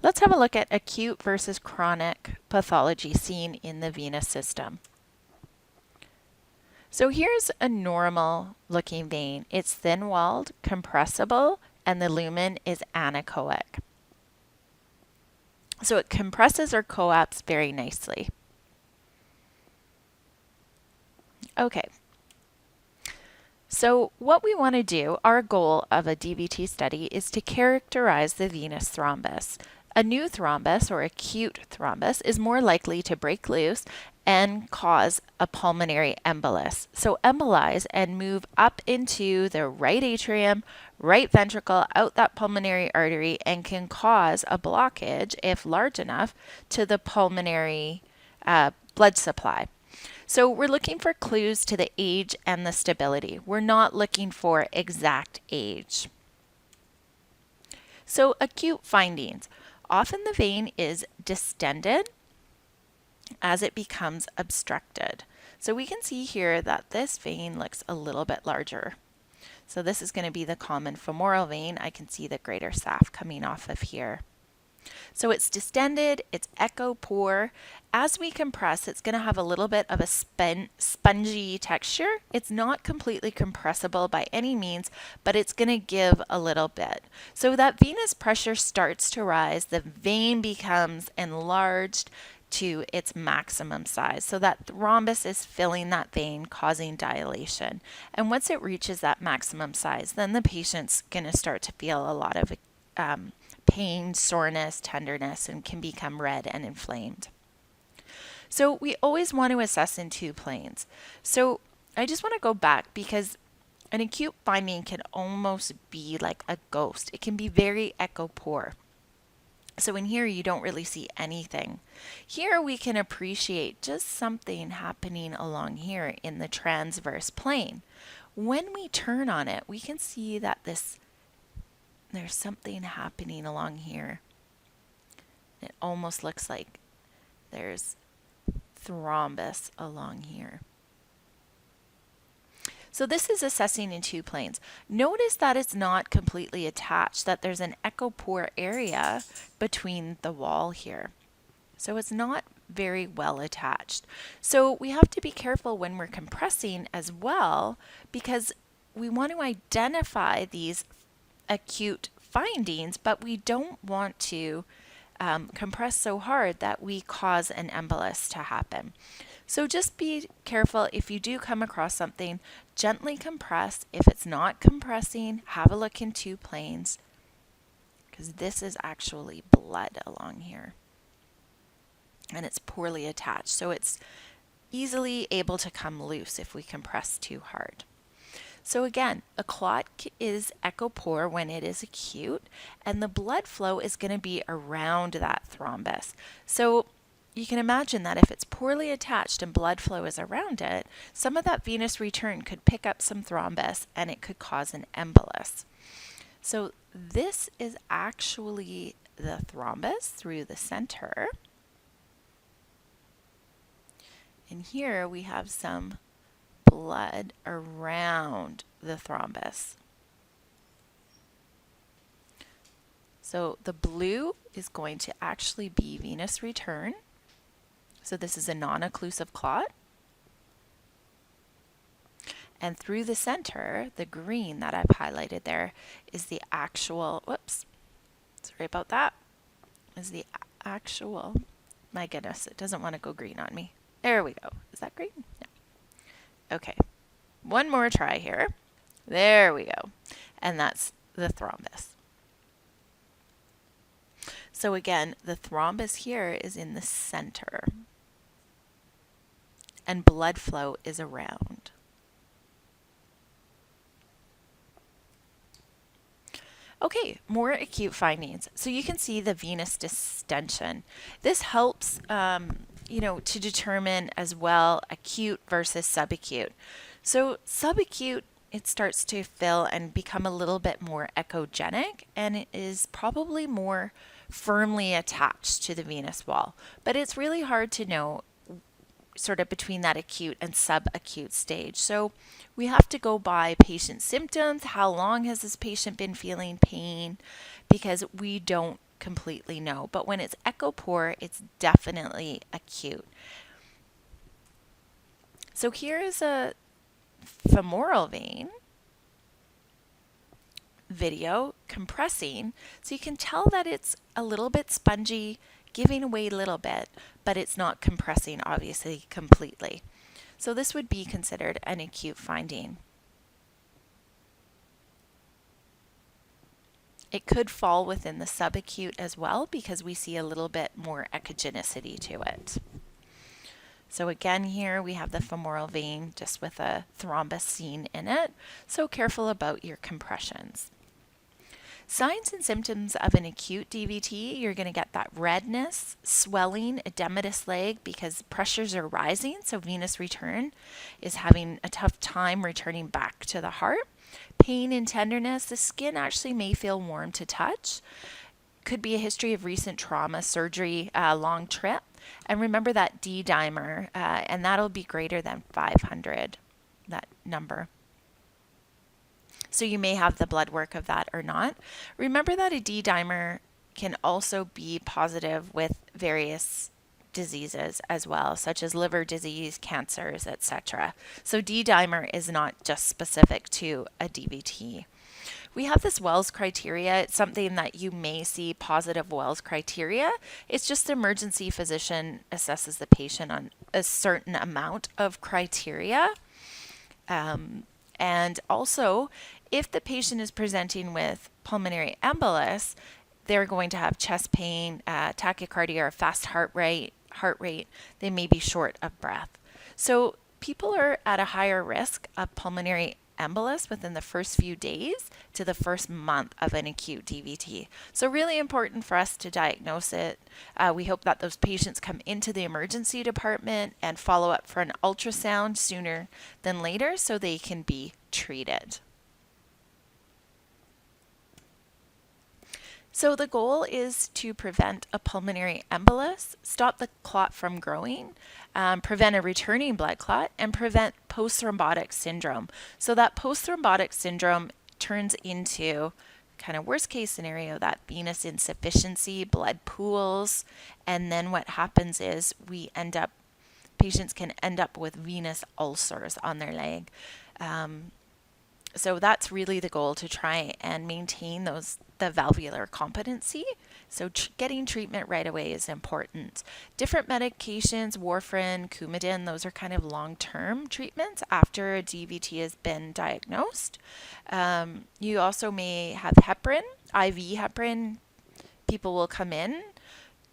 Let's have a look at acute versus chronic pathology seen in the venous system. So here's a normal looking vein. It's thin-walled, compressible, and the lumen is anechoic. So it compresses or coaps very nicely. Okay. So what we want to do, our goal of a DVT study is to characterize the venous thrombus. A new thrombus or acute thrombus is more likely to break loose and cause a pulmonary embolus. So embolize and move up into the right atrium, right ventricle, out that pulmonary artery, and can cause a blockage, if large enough, to the pulmonary blood supply. So we're looking for clues to the age and the stability. We're not looking for exact age. So acute findings. Often the vein is distended as it becomes obstructed. So we can see here that this vein looks a little bit larger. So this is going to be the common femoral vein. I can see the greater saph coming off of here. So it's distended, it's echo-poor. As we compress, it's going to have a little bit of a spongy texture. It's not completely compressible by any means, but it's going to give a little bit. So that venous pressure starts to rise, the vein becomes enlarged to its maximum size. So that thrombus is filling that vein, causing dilation. And once it reaches that maximum size, then the patient's going to start to feel a lot of pain, soreness, tenderness, and can become red and inflamed. So we always want to assess in two planes. So I just want to go back because an acute finding can almost be like a ghost. It can be very echo-poor. So in here, you don't really see anything. Here we can appreciate just something happening along here in the transverse plane. When we turn on it, we can see that there's something happening along here. It almost looks like there's thrombus along here. So this is assessing in two planes. Notice that it's not completely attached, that there's an echo-poor area between the wall here. So it's not very well attached. So we have to be careful when we're compressing as well, because we want to identify these acute findings, but we don't want to compress so hard that we cause an embolus to happen. So just be careful if you do come across something, gently compress. If it's not compressing, have a look in two planes, because this is actually blood along here. And it's poorly attached, so it's easily able to come loose if we compress too hard. So again, a clot is echo-poor when it is acute, and the blood flow is going to be around that thrombus. So you can imagine that if it's poorly attached and blood flow is around it, some of that venous return could pick up some thrombus and it could cause an embolus. So this is actually the thrombus through the center. And here we have some blood around the thrombus. So the blue is going to actually be venous return. So this is a non-occlusive clot. And through the center, the green that I've highlighted there is the actual, whoops, sorry about that, is the actual, my goodness, it doesn't want to go green on me. There we go. Is that green? No. Okay, one more try here. There we go. And that's the thrombus. So again, the thrombus here is in the center, and blood flow is around. Okay, more acute findings. So you can see the venous distension. This helps to determine as well acute versus subacute. So subacute, it starts to fill and become a little bit more echogenic, and it is probably more firmly attached to the venous wall. But it's really hard to know sort of between that acute and subacute stage. So we have to go by patient symptoms. How long has this patient been feeling pain? Because we don't completely know. But when it's echo poor, it's definitely acute. So here is a femoral vein video compressing. So you can tell that it's a little bit spongy, giving away a little bit, but it's not compressing obviously completely. So this would be considered an acute finding. It could fall within the subacute as well because we see a little bit more echogenicity to it. So again here we have the femoral vein just with a thrombus seen in it, so careful about your compressions. Signs and symptoms of an acute DVT, you're going to get that redness, swelling, edematous leg because pressures are rising, so venous return is having a tough time returning back to the heart. Pain and tenderness, the skin actually may feel warm to touch. Could be a history of recent trauma, surgery, long trip. And remember that D dimer, and that'll be greater than 500, that number. So you may have the blood work of that or not. Remember that a D dimer can also be positive with various diseases as well, such as liver disease, cancers, etc. So D dimer is not just specific to a DVT. We have this Wells criteria. It's something that you may see positive Wells criteria. It's just the emergency physician assesses the patient on a certain amount of criteria. And also, if the patient is presenting with pulmonary embolus, they're going to have chest pain, tachycardia, or fast heart rate. They may be short of breath. So people are at a higher risk of pulmonary embolus within the first few days to the first month of an acute DVT. So really important for us to diagnose it. We hope that those patients come into the emergency department and follow up for an ultrasound sooner than later so they can be treated. So the goal is to prevent a pulmonary embolus, stop the clot from growing, prevent a returning blood clot, and prevent post-thrombotic syndrome. So that post-thrombotic syndrome turns into kind of worst case scenario, that venous insufficiency, blood pools, and then what happens is patients can end up with venous ulcers on their leg. So that's really the goal, to try and maintain the valvular competency. So getting treatment right away is important. Different medications, warfarin, Coumadin, those are kind of long-term treatments after a DVT has been diagnosed. You also may have heparin, IV heparin. People will come in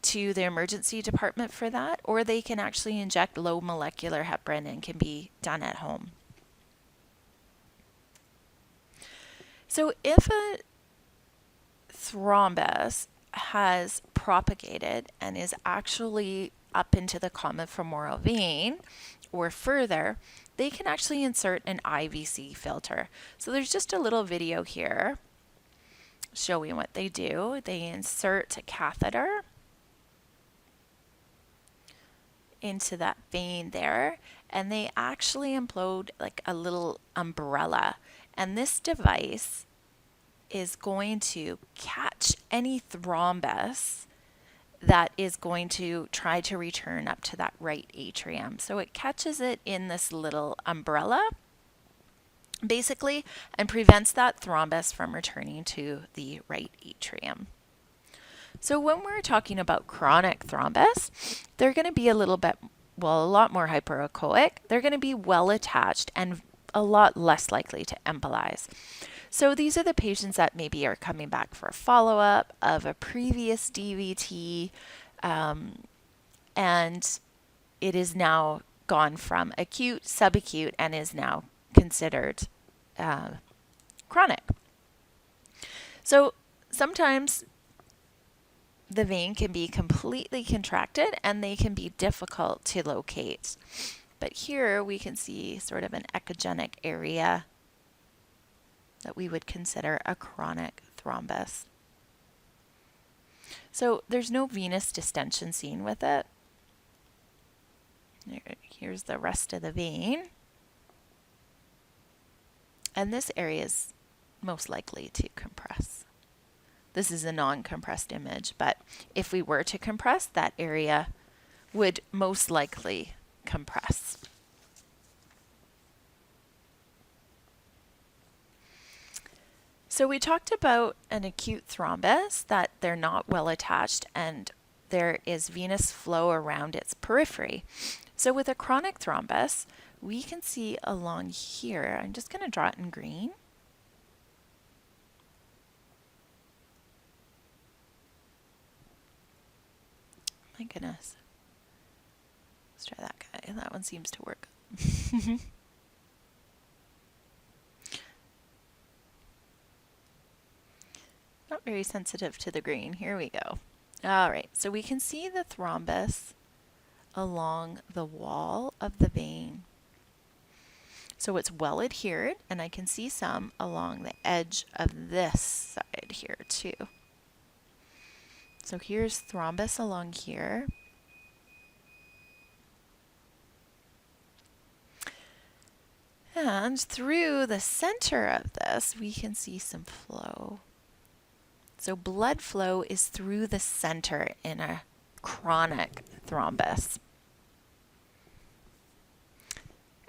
to the emergency department for that, or they can actually inject low molecular heparin and can be done at home. So if a thrombus has propagated and is actually up into the common femoral vein or further, they can actually insert an IVC filter. So there's just a little video here showing what they do. They insert a catheter into that vein there, and they actually implode like a little umbrella. And this device is going to catch any thrombus that is going to try to return up to that right atrium. So it catches it in this little umbrella, basically, and prevents that thrombus from returning to the right atrium. So when we're talking about chronic thrombus, they're going to be a lot more hyperechoic. They're going to be well attached and a lot less likely to embolize. So these are the patients that maybe are coming back for a follow-up of a previous DVT, and it is now gone from acute, subacute, and is now considered chronic. So sometimes the vein can be completely contracted and they can be difficult to locate. But here we can see sort of an echogenic area that we would consider a chronic thrombus. So there's no venous distension seen with it. Here's the rest of the vein. And this area is most likely to compress. This is a non-compressed image, but if we were to compress, that area would most likely compress. So we talked about an acute thrombus, that they're not well attached and there is venous flow around its periphery. So with a chronic thrombus, we can see along here, I'm just going to draw it in green. My goodness. Let's try that guy. That one seems to work. Not very sensitive to the green. Here we go. All right, so we can see the thrombus along the wall of the vein. So it's well adhered, and I can see some along the edge of this side here too. So here's thrombus along here. And through the center of this, we can see some flow. So blood flow is through the center in a chronic thrombus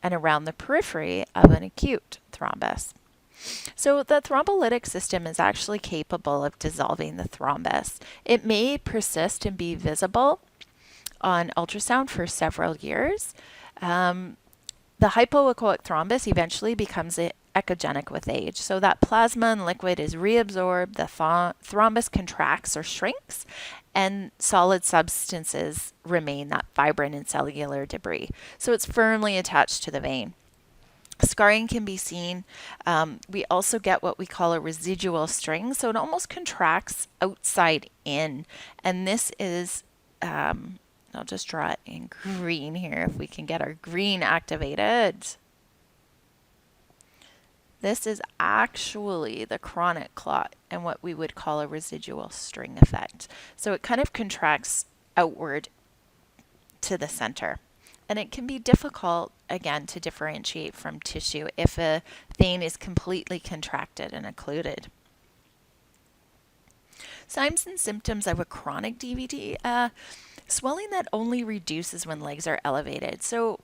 and around the periphery of an acute thrombus. So the thrombolytic system is actually capable of dissolving the thrombus. It may persist and be visible on ultrasound for several years. The hypoechoic thrombus eventually becomes echogenic with age. So that plasma and liquid is reabsorbed, the thrombus contracts or shrinks, and solid substances remain, that fibrin and cellular debris. So it's firmly attached to the vein. Scarring can be seen. We also get what we call a residual string, so it almost contracts outside in. And this is, I'll just draw it in green here if we can get our green activated. This is actually the chronic clot and what we would call a residual string effect. So it kind of contracts outward to the center. And it can be difficult, again, to differentiate from tissue if a vein is completely contracted and occluded. Signs and symptoms of a chronic DVT. Swelling that only reduces when legs are elevated. So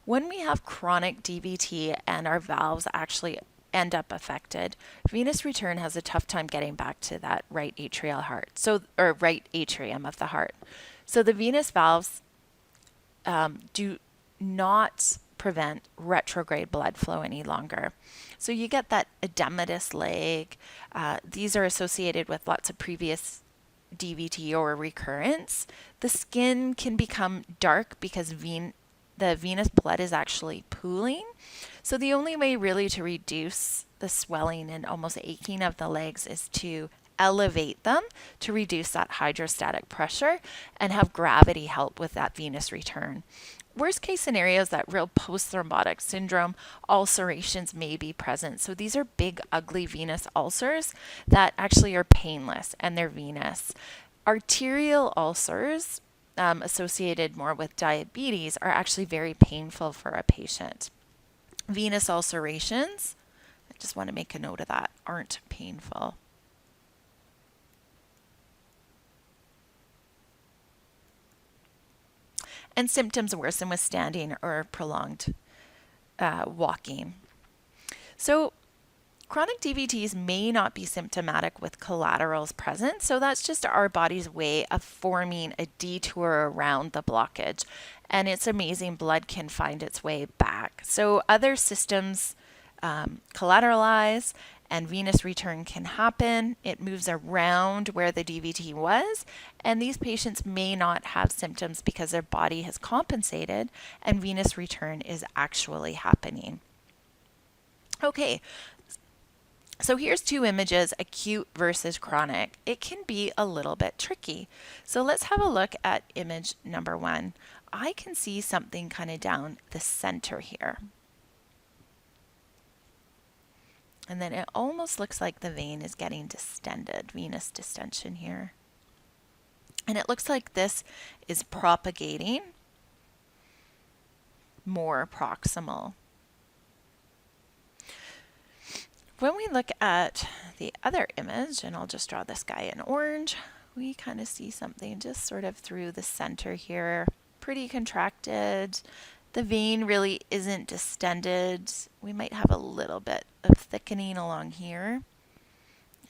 when we have chronic DVT and our valves actually end up affected, venous return has a tough time getting back to that right atrial heart, or right atrium of the heart. So the venous valves do not prevent retrograde blood flow any longer. So you get that edematous leg. These are associated with lots of previous DVT or recurrence. The skin can become dark because the venous blood is actually pooling. So the only way really to reduce the swelling and almost aching of the legs is to elevate them to reduce that hydrostatic pressure and have gravity help with that venous return. Worst case scenario is that real post-thrombotic syndrome, ulcerations may be present. So these are big, ugly venous ulcers that actually are painless and they're venous. Arterial ulcers associated more with diabetes are actually very painful for a patient. Venous ulcerations, I just want to make a note of that, aren't painful. And symptoms worsen with standing or prolonged walking. So chronic DVTs may not be symptomatic with collaterals present, so that's just our body's way of forming a detour around the blockage. And it's amazing, blood can find its way back. So other systems collateralize and venous return can happen. It moves around where the DVT was, and these patients may not have symptoms because their body has compensated and venous return is actually happening. Okay, so here's two images, acute versus chronic. It can be a little bit tricky. So let's have a look at image number 1. I can see something kind of down the center here. And then it almost looks like the vein is getting distended, venous distension here. And it looks like this is propagating more proximal. When we look at the other image, and I'll just draw this guy in orange, we kind of see something just sort of through the center here, pretty contracted. The vein really isn't distended. We might have a little bit of thickening along here,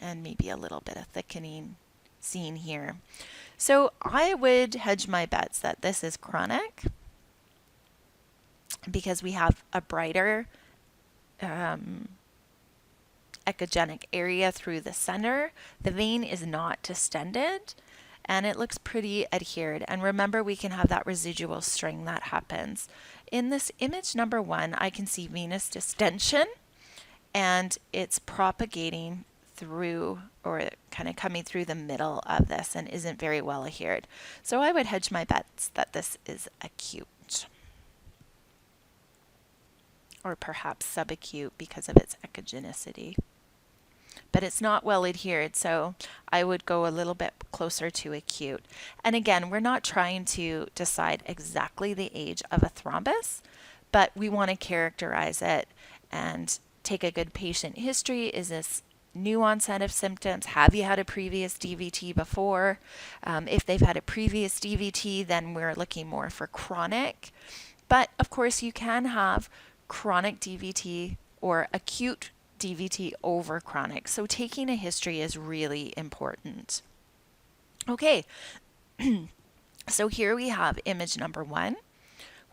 and maybe a little bit of thickening seen here. So I would hedge my bets that this is chronic because we have a brighter echogenic area through the center. The vein is not distended and it looks pretty adhered. And remember, we can have that residual string that happens. In this image number 1, I can see venous distension and it's propagating through, or kind of coming through the middle of this, and isn't very well adhered. So I would hedge my bets that this is acute, or perhaps subacute because of its echogenicity. But it's not well adhered, so I would go a little bit closer to acute. And again, we're not trying to decide exactly the age of a thrombus, but we want to characterize it and take a good patient history. Is this new onset of symptoms? Have you had a previous DVT before? If they've had a previous DVT, then we're looking more for chronic. But of course, you can have chronic DVT or acute DVT over chronic. So taking a history is really important. Okay, so here we have image number 1.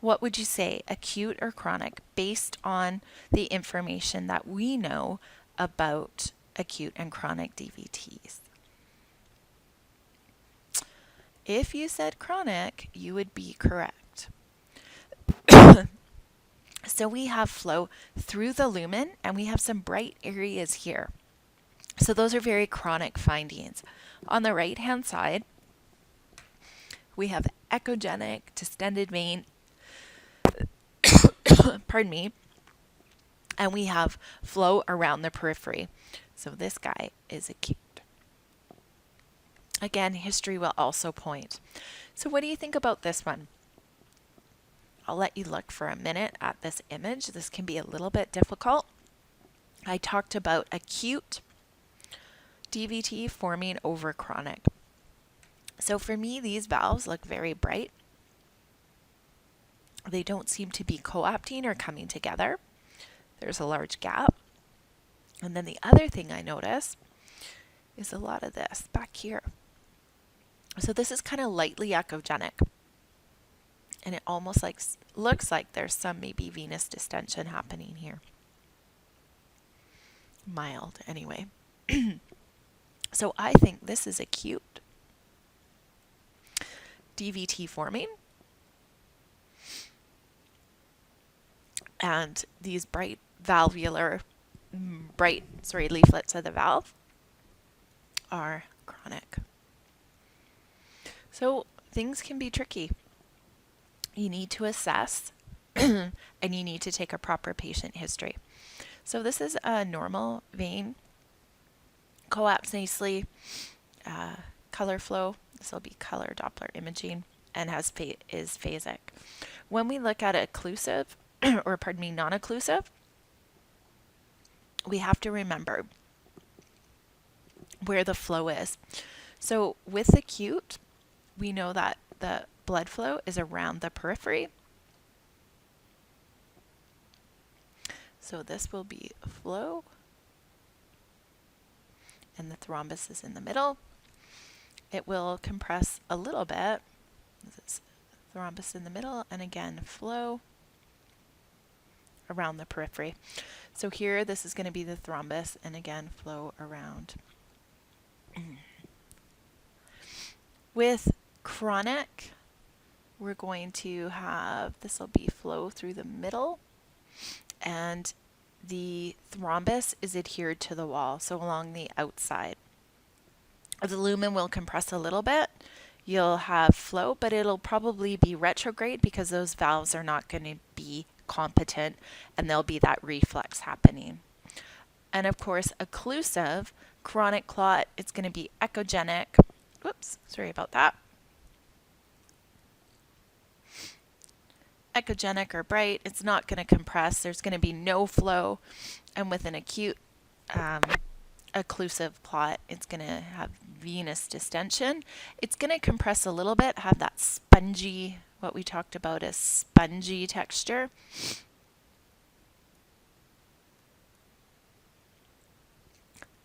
What would you say, acute or chronic, based on the information that we know about acute and chronic DVTs? If you said chronic, you would be correct. So we have flow through the lumen and we have some bright areas here. So those are very chronic findings. On the right hand side, we have echogenic distended vein, pardon me, and we have flow around the periphery. So this guy is acute. Again, history will also point. So what do you think about this one? I'll let you look for a minute at this image. This can be a little bit difficult. I talked about acute DVT forming over chronic. So for me, these valves look very bright. They don't seem to be co-opting or coming together. There's a large gap. And then the other thing I notice is a lot of this back here. So this is kind of lightly echogenic. And it almost looks like there's some maybe venous distension happening here. Mild, anyway. So I think this is acute DVT forming. And these leaflets of the valve are chronic. So things can be tricky. You need to assess and you need to take a proper patient history. So this is a normal vein, collapse nicely, color flow. This will be color Doppler imaging and is phasic. When we look at occlusive, or pardon me, non-occlusive, we have to remember where the flow is. So with acute, we know that the blood flow is around the periphery. So this will be flow, and the thrombus is in the middle. It will compress a little bit. This is thrombus in the middle, and again, flow around the periphery. So here, this is going to be the thrombus, and again, flow around. With chronic, we're going to have, this will be flow through the middle, and the thrombus is adhered to the wall, so along the outside. The lumen will compress a little bit. You'll have flow, but it'll probably be retrograde because those valves are not going to be competent, and there'll be that reflex happening. And of course, occlusive, chronic clot, it's going to be echogenic. Whoops, sorry about that. Echogenic or bright, it's not going to compress. There's going to be no flow. And with an acute occlusive plot, it's going to have venous distension. It's going to compress a little bit, have that spongy, what we talked about as spongy texture.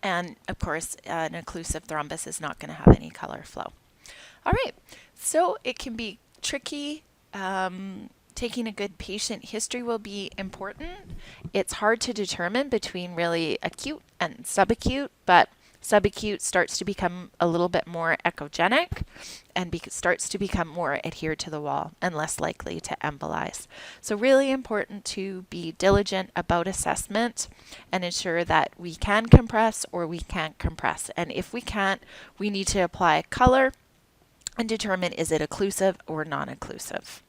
And of course, an occlusive thrombus is not going to have any color flow. All right, so it can be tricky. Taking a good patient history will be important. It's hard to determine between really acute and subacute, but subacute starts to become a little bit more echogenic and starts to become more adhered to the wall and less likely to embolize. So really important to be diligent about assessment and ensure that we can compress or we can't compress. And if we can't, we need to apply color and determine is it occlusive or non-occlusive.